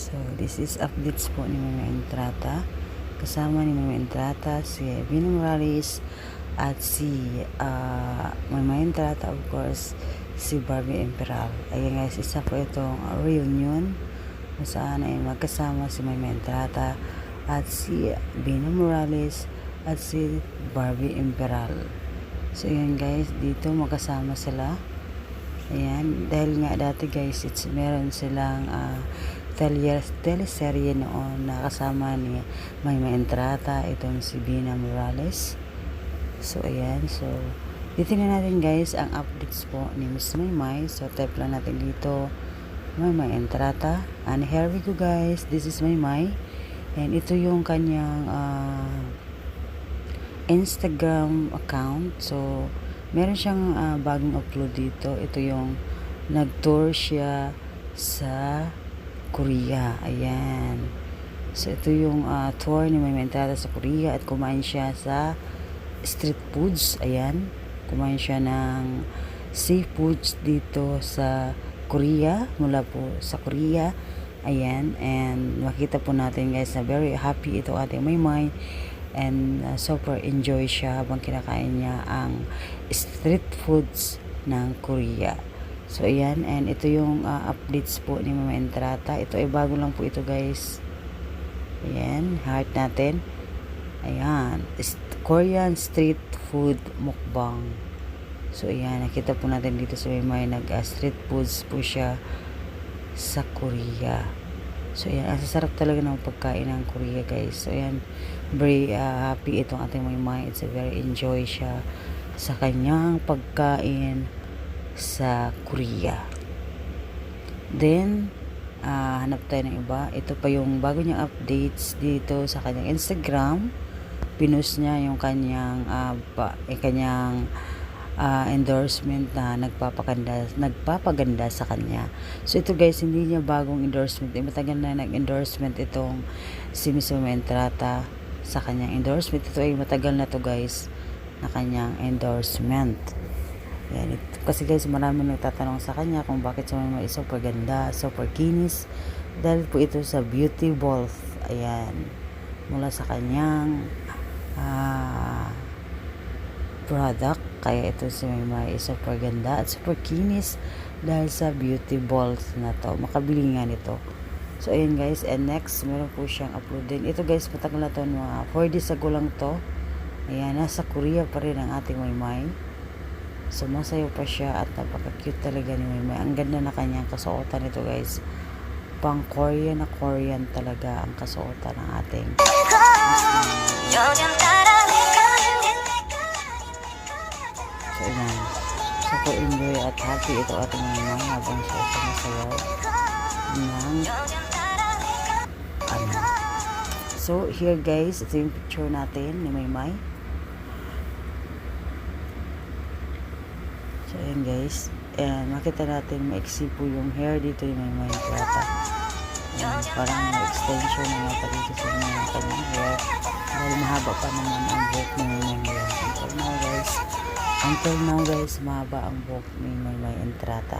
So, this is updates po ni Mama Entrata. Kasama ni Mama Entrata si Vino Morales at si Mama Entrata, of course, si Barbie Emperal. Ayan guys, isa po itong reunion kung saan ay magkasama si Mama Entrata at si Vino Morales at si Barbie Emperal. So, ayan guys, dito magkasama sila. Ayan, dahil nga dati guys, meron silang teleserye noon na kasama ni Mama Entrata, itong si Vina Morales. So, ayan. So, titingnan natin guys ang updates po ni Miss Maymay. So, type lang natin dito, Mama Entrata. And here we go guys. This is Maymay. And ito yung kanyang Instagram account. So, meron siyang bagong upload dito. Ito yung nag-tour siya sa Korea. Ayan. So, ito yung tour ni Mama Entrata sa Korea at kumain siya sa street foods. Ayan. Kumain siya ng seafoods dito sa Korea. Mula po sa Korea. Ayan. And makita po natin guys na very happy ito ating Maymay. And super enjoy siya habang kinakain niya ang street foods ng Korea. So ayan, and ito yung updates po ni Mama Entrata. Ito ay bago lang po ito guys. Ayan, heart natin. Ayan, Korean street food mukbang. So ayan, nakita po natin dito sa may nag-street foods po siya sa Korea. So ayan, ang sasarap talaga ng pagkain ng Korea guys. So ayan, very happy itong ating Maymay. It's a very enjoy siya sa kanyang pagkain sa Korea. Then hanap tayo ng iba. Ito pa yung bago niyang updates dito sa kanyang Instagram. Pinost niya yung kanyang endorsement na nagpapaganda sa kanya. So ito guys, hindi niya bagong endorsement. Matagal na nag-endorsement itong si Miss Mama Entrata sa kanyang endorsement. Ito ay matagal na to guys na kanyang endorsement. Yan. Kasi guys, marami nagtatanong sa kanya kung bakit siya may super ganda, super kinis. Dahil po ito sa Beauty Both. Ayan. Mula sa kanyang product. Kaya ito si Maymay super ganda at super kinis dahil sa Beauty Balls na to. Makabili nga nito. So, ayan guys. And next, meron po siyang upload din. Ito guys, matagal na to. Mga 4 days ago lang to. Ayan, nasa Korea pa rin ang ating Maymay. So, masayo pa siya at napaka-cute talaga ni Maymay. Ang ganda na kanyang kasuotan nito guys. Pang Korean na Korean talaga ang kasuotan ng ating So, ayan. Super enjoy at happy ito ating Maymay habang siya sumasayaw ng So, here guys, ito yung picture natin ni Maymay. So, ayan guys. And makita natin maiksi po yung hair dito ni Maymay Entrata. Parang extension na mata dito sa kanyang hair. Dahil mahaba pa naman ang buhok ni Maymay ngayon. Until now guys, mahaba ang buhok ni Maymay Entrata.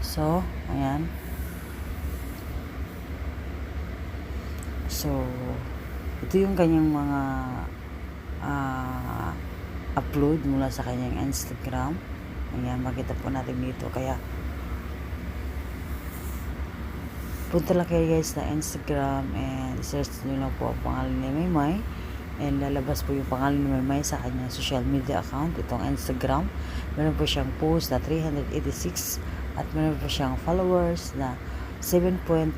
So, ayan. So, ito yung kanyang mga upload mula sa kanyang Instagram. Ayan, makita po natin dito. Kaya, punta lang kayo guys na Instagram and search nyo lang po ang pangalan ni Maymay. And lalabas po yung pangalan ni Maymay sa kanyang social media account. Itong Instagram. Meron po siyang post na 386 at meron po siyang followers na 7.3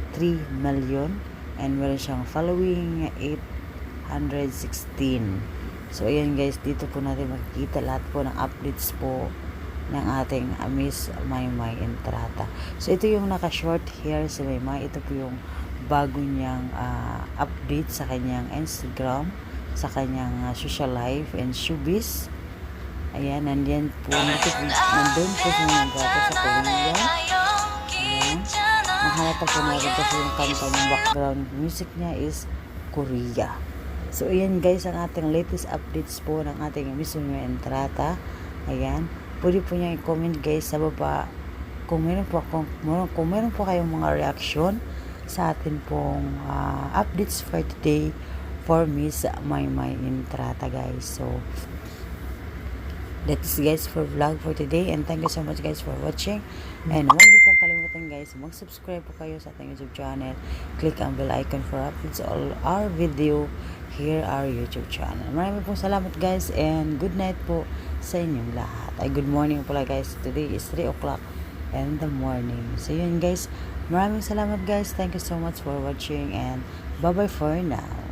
million. And meron siyang following 816. So, ayan guys, dito po natin makikita lahat po ng updates po ng ating Miss Maymay Entrata. So, ito yung naka-short hair si Maymay. Ito po yung bago niyang update sa kanyang Instagram, sa kanyang social life and showbiz. Ayan, nandyan po. Nandun po si Maymay Entrata sa Korea. Ayan. Nahalata po natin kasi yung kanta ng background music niya is Korea. So, ayan guys, ang ating latest updates po ng ating Miss Maymay Entrata. Ayan. Pwede po niya i-comment guys sa baba kung meron po kayong mga reaction sa atin pong updates for today for Miss Maymay Entrata, guys. So that is, guys, for vlog for today, and thank you so much, guys, for watching. And huwag niyo pong kalimutan, guys, mag-subscribe po kayo sa ating YouTube channel. Click ang bell icon for updates all our video here our YouTube channel. Maraming pong salamat, guys, and good night po sa inyong lahat. Ay, good morning pala, guys. Today is 3 o'clock in the morning. So yun, guys, maraming salamat, guys. Thank you so much for watching, and bye bye for now.